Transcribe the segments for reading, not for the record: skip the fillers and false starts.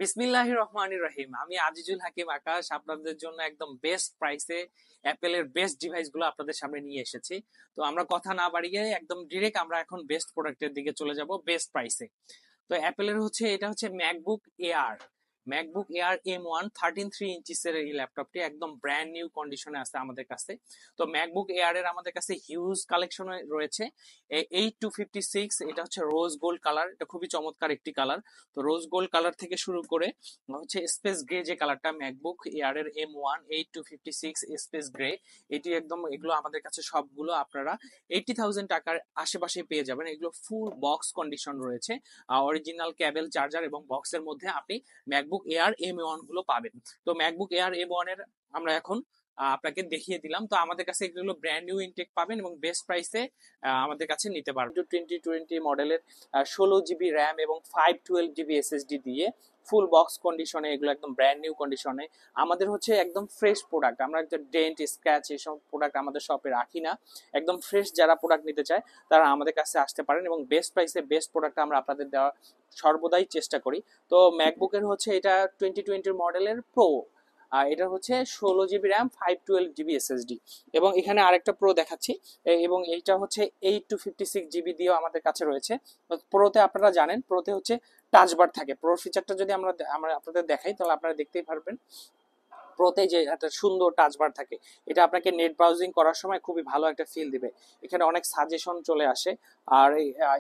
বিসমিল্লাহির রহমানির রহিম। আমি আজিজুল হাকিম আকাশ আপনাদের জন্য একদম বেস্ট প্রাইসে অ্যাপেলের বেস্ট ডিভাইস গুলো আপনাদের সামনে নিয়ে এসেছি। তো আমরা কথা না বাড়িয়ে একদম ডিরেক্ট আমরা এখন বেস্ট প্রোডাক্টের দিকে চলে যাব বেস্ট প্রাইসে। তো অ্যাপেলের এটা হচ্ছে MacBook air. MacBook air M1 13.3 ইঞ্চিসের এই ল্যাপটপটি একদম ব্র্যান্ড নিউ কন্ডিশনে আছে আমাদের কাছে। তো ম্যাকবুক এয়ার এর আমাদের কাছে হিউজ কালেকশন রয়েছে। 8256, এটা হচ্ছে রোজ গোল্ড কালার, এটা খুবই চমৎকার একটি কালার। তো রোজ গোল্ড কালার থেকে শুরু করে হচ্ছে স্পেস গ্রে যে কালারটা, ম্যাকবুক এয়ার এর M1 8256 স্পেস গ্রে, এটি একদম, এগুলো আমাদের কাছে সবগুলো আপনারা 80,000 টাকার আশেপাশে পেয়ে যাবেন। এগুলো ফুল বক্স কন্ডিশন রয়েছে, অরিজিনাল ক্যাবেল চার্জার এবং বক্সের মধ্যে আপনি ম্যাকবুক এয়ার M1 গুলো পাবেন। তো ম্যাকবুক এয়ার M1 এর আমরা এখন আপনাকে দেখিয়ে দিলাম। তো আমাদের কাছে এগুলো ব্র্যান্ড নিউ ইনটেক পাবেন এবং বেস্ট প্রাইসে আমাদের কাছে নিতে পারবেন। 2020 মডেলের 16 জিবি র্যাম এবং 512 জিবি এসএসডি দিয়ে ফুল বক্স কন্ডিশনে, এগুলো একদম ব্র্যান্ড নিউ কন্ডিশনে। আমাদের হচ্ছে একদম ফ্রেশ প্রোডাক্ট, আমরা ডেন্ট স্ক্র্যাচ এইসব প্রোডাক্ট আমাদের শপে রাখি না। একদম ফ্রেশ যারা প্রোডাক্ট নিতে চায় তারা আমাদের কাছে আসতে পারেন এবং বেস্ট প্রাইসে বেস্ট প্রোডাক্ট আমরা আপনাদের দেওয়ার সর্বদাই চেষ্টা করি। তো ম্যাকবুকের এটা 2020 মডেলের প্রো, এটা হচ্ছে 16 জিবি র্যাম 512 জিবি এসএসডি। এবং এখানে আরেকটা প্রো দেখাচ্ছি, এবং এইটা হচ্ছে 8256 জিবি দিয়েও আমাদের কাছে রয়েছে। প্রোতে আপনারা জানেন, প্রোতে হচ্ছে টাচবার থাকে। প্রো ফিচারটা যদি আমরা আমরা আপনাদের দেখাই তাহলে আপনারা দেখতেই পারবেন প্রোতে যে একটা সুন্দর টাচবার থাকে, এটা আপনাকে নেট ব্রাউজিং করার সময় খুবই ভালো একটা ফিল দিবে। এখানে অনেক সাজেশন চলে আসে, আর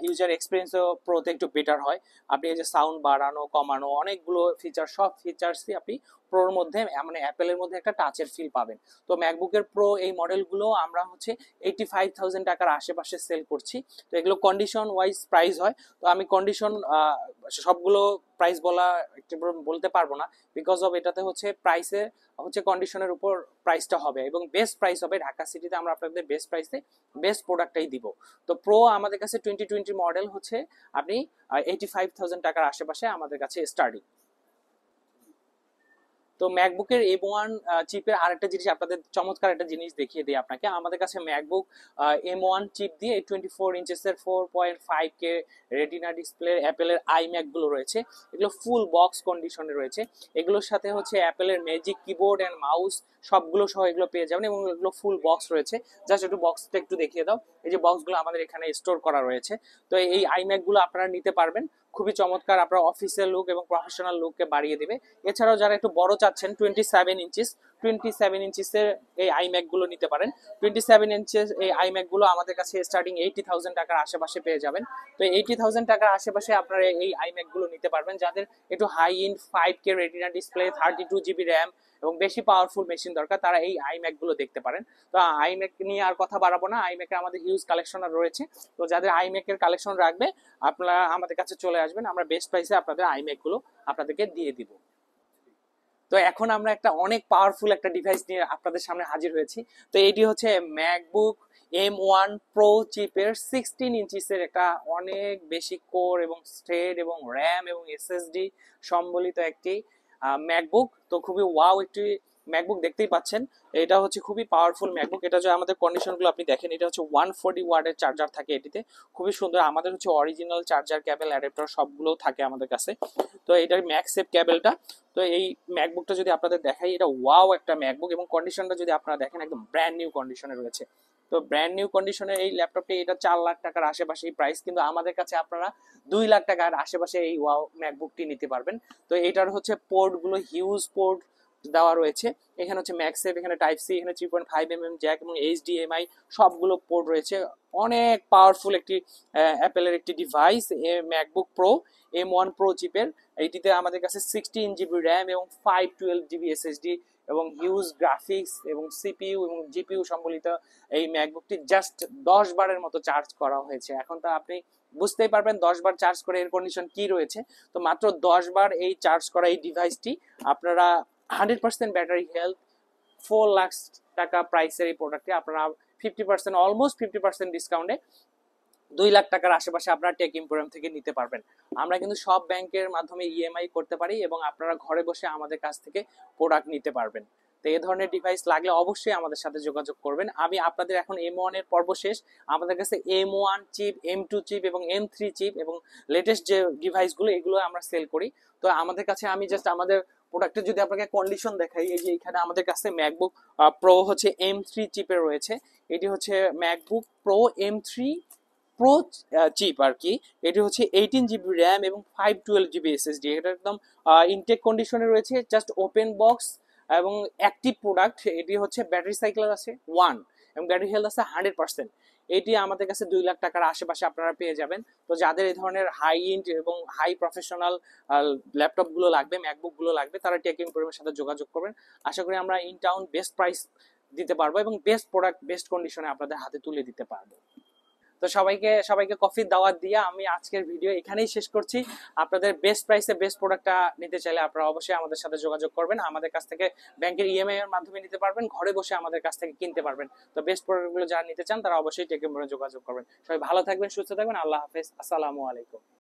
ইউজার এক্সপিরিয়েন্সও প্রোতে একটু বেটার হয়। আপনি এই যে সাউন্ড বাড়ানো কমানো অনেকগুলো ফিচার, সব ফিচার্সই আপনি প্রোর মধ্যে, মানে অ্যাপেলের মধ্যে একটা টাচের ফিল পাবেন। তো ম্যাকবুকের প্রো এই মডেলগুলো আমরা 85,000 টাকার আশেপাশে সেল করছি। তো এগুলো কন্ডিশন ওয়াইজ প্রাইস হয়। তো আমি কন্ডিশন সবগুলো প্রাইস বলতে পারবো না, বিকজ অফ এটাতে প্রাইসে কন্ডিশনের উপর প্রাইসটা হবে এবং বেস্ট প্রাইস হবে। ঢাকা সিটিতে আমরা আপনাদের বেস্ট প্রাইসে বেস্ট প্রোডাক্টটাই দিব। তো প্রো আমাদের কাছে 2020 মডেল আপনি 85,000 টাকার আশেপাশে আমাদের কাছে স্টার্টিং। তো ম্যাকবুকের M1 চিপের আরেকটা জিনিস, আপনাদের চমৎকার একটা জিনিস দেখিয়ে দিই আপনাকে। আমাদের কাছে ম্যাকবুক M1 চিপ দিয়ে 24 ইঞ্চেসের 4.5K রেটিনা ডিসপ্লে অ্যাপেলের আইম্যাক গুলো রয়েছে। এগুলো ফুল বক্স কন্ডিশনে রয়েছে। এগুলোর সাথে অ্যাপেলের ম্যাজিক কিবোর্ড অ্যান্ড মাউস সবগুলো সহ এগুলো পেয়ে যাবেন এবং এগুলো ফুল বক্স রয়েছে। জাস্ট একটু বক্সটা একটু দেখিয়ে দাও। এই যে বক্সগুলো আমাদের এখানে স্টোর করা রয়েছে। তো এই আইম্যাক গুলো আপনারা নিতে পারবেন, খুবই চমৎকার, আপনার অফিসিয়াল লুক এবং প্রফেশনাল লুককে বাড়িয়ে দিবে। এছাড়াও যারা একটু বড় চাচ্ছেন, 27 ইঞ্চিসের এই আইম্যাক গুলো নিতে পারেন। 27 ইঞ্চের এই আইম্যাক গুলো আমাদের কাছে স্টার্টিং 80,000 টাকার আশেপাশে পেয়ে যাবেন। তো 80,000 টাকার আশেপাশে আপনারা এই আইম্যাক গুলো নিতে পারবেন। যাদের একটু high end 5K retina display, 32 GB RAM এবং বেশি পাওয়ারফুল মেশিন দরকার, তারা এই আইম্যাক গুলো দেখতে পারেন। তো আইম্যাক নিয়ে আর কথা বাড়াবো না, আইম্যাকে আমাদের হিউজ কালেকশন রয়েছে। তো যাদের আইম্যাকের কালেকশন রাখবে আপনারা আমাদের কাছে চলে আসবেন, আমরা বেস্ট প্রাইসে আপনাদের আইম্যাক গুলো আপনাদেরকে দিয়ে দিব। তো এখন আমরা একটা অনেক পাওয়ারফুল একটা ডিভাইস নিয়ে আপনাদের সামনে হাজির হয়েছি। তো এটি হচ্ছে ম্যাকবুক M1 প্রো চিপের 16 ইঞ্চিসের একটা অনেক বেশি কোর এবং থ্রেড এবং র্যাম এবং এসএসডি সম্বলিত একটি ম্যাকবুক। তো খুবই ওয়াও একটি ম্যাকবুক, দেখতেই পাচ্ছেন। এটা খুবই পাওয়ারফুল ম্যাকবুক। এটা যে আমাদের কন্ডিশনগুলো আপনি দেখেন, এটা 140 ওয়াটের চার্জার থাকে এটিতে, খুবই সুন্দর। আমাদের অরিজিনাল চার্জার ক্যাবেল অ্যাডাপ্টার সবগুলো থাকে আমাদের কাছে। তো এটার ম্যাগসেফ ক্যাবেলটা, তো এই ম্যাকবুকটা যদি আপনাদের দেখাই, এটা ওয়াও একটা ম্যাকবুক এবং কন্ডিশনটা যদি আপনারা দেখেন একদম ব্র্যান্ড নিউ কন্ডিশনে রয়েছে। তো ব্র্যান্ড নিউ কন্ডিশনের এই ল্যাপটপটি, এটা 4 লাখ টাকার আশেপাশে প্রাইস, কিন্তু আমাদের কাছে আপনারা 2 লাখ টাকার আশেপাশে এই ওয়াও ম্যাকবুকটি নিতে পারবেন। তো এটার পোর্ট গুলো হিউজ পোর্ট দেওয়া রয়েছে। এখানে ম্যাগসেফ, এখানে টাইপ সি, এখানে 3.5mm জ্যাক এবং এইচডিএমআই সবগুলো পোর্ট রয়েছে। অনেক পাওয়ারফুল একটি অ্যাপেলের একটি device MacBook pro M1 pro চিপের। এইটিতে আমাদের কাছে 16 জিবি র্যাম এবং 512 জিবি এসএসডি এবং হিউজ গ্রাফিক্স এবং সিপিইউ এবং জিপিইউ সম্বলিত এই ম্যাকবুকটি জাস্ট 10 বারের মতো চার্জ করা হয়েছে। এখন তো আপনি বুঝতেই পারবেন 10 বার চার্জ করে এর কন্ডিশন কি রয়েছে। তো মাত্র 10 বার এই চার্জ করা এই ডিভাইসটি আপনারা 100% ব্যাটারি হেলথ, 4 লাখ টাকা প্রাইসের এই প্রোডাক্টটি আপনারা 50%, অলমোস্ট 50% ডিসকাউন্টে 2 লাখ টাকার আশেপাশে আপনারা টেক ইম্পোরিয়াম থেকে নিতে পারবেন। আমরা কিন্তু সব ব্যাংকের মাধ্যমে ইএমআই করতে পারি এবং আপনারা ঘরে বসে আমাদের কাছ থেকে প্রোডাক্ট নিতে পারবেন। তো তো এই ধরনের ডিভাইস লাগলে অবশ্যই আমাদের সাথে যোগাযোগ করবেন। আমি আপনাদের এখন M1 এর পর্ব শেষ, আমাদের কাছে M1 চিপ, M2 চিপ এবং M3 চিপ এবং লেটেস্ট যে ডিভাইসগুলো এগুলো আমরা সেল করি। তো আমাদের কাছে আমি জাস্ট আমাদের প্রোডাক্টের যদি আপনাকে কন্ডিশন দেখাই, এই যে এখানে আমাদের কাছে ম্যাকবুক প্রো হচ্ছে M3 চিপে রয়েছে। এটি হচ্ছে MacBook Pro M3 Pro chip আর কি। এটি হচ্ছে 18 GB র্যাম এবং 512 GB SSD। এটা একদম ইনটেক কন্ডিশনে রয়েছে, জাস্ট ওপেন বক্স এবং অ্যাক্টিভ প্রোডাক্ট। এটি হচ্ছে ব্যাটারি সাইকেল আছে 1 এবং ব্যাটারি হেলথ আছে 100%। এটি আমাদের কাছে 2 লাখ টাকার আশেপাশে আপনারা পেয়ে যাবেন। তো যাদের এই ধরনের হাই এন্ড এবং হাই প্রফেশনাল ল্যাপটপ গুলো লাগবে, ম্যাকবুক গুলো লাগবে, তারা টেক ইম্পোরিয়ামের সাথে যোগাযোগ করবেন। আশা করি আমরা ইন টাউন বেস্ট প্রাইস দিতে পারবো এবং বেস্ট প্রোডাক্ট বেস্ট কন্ডিশনে আপনাদের হাতে তুলে দিতে পারবো। তো সবাইকে কফির দাওয়াত দিয়ে আমি আজকের ভিডিও এখানেই শেষ করছি। আপনাদের বেস্ট প্রাইসে বেস্ট প্রোডাক্টটা নিতে চাইলে আপনারা অবশ্যই আমাদের সাথে যোগাযোগ করবেন। আমাদের কাছ থেকে ব্যাংকের ইএমআই এর মাধ্যমে নিতে পারবেন, ঘরে বসে আমাদের কাছ থেকে কিনতে পারবেন। তো বেস্ট প্রোডাক্টগুলো যারা নিতে চান তারা অবশ্যই টেক ইম্পোরিয়ামে যোগাযোগ করবেন। সবাই ভালো থাকবেন, সুস্থ থাকবেন। আল্লাহ হাফেজ, আসসালামু আলাইকুম।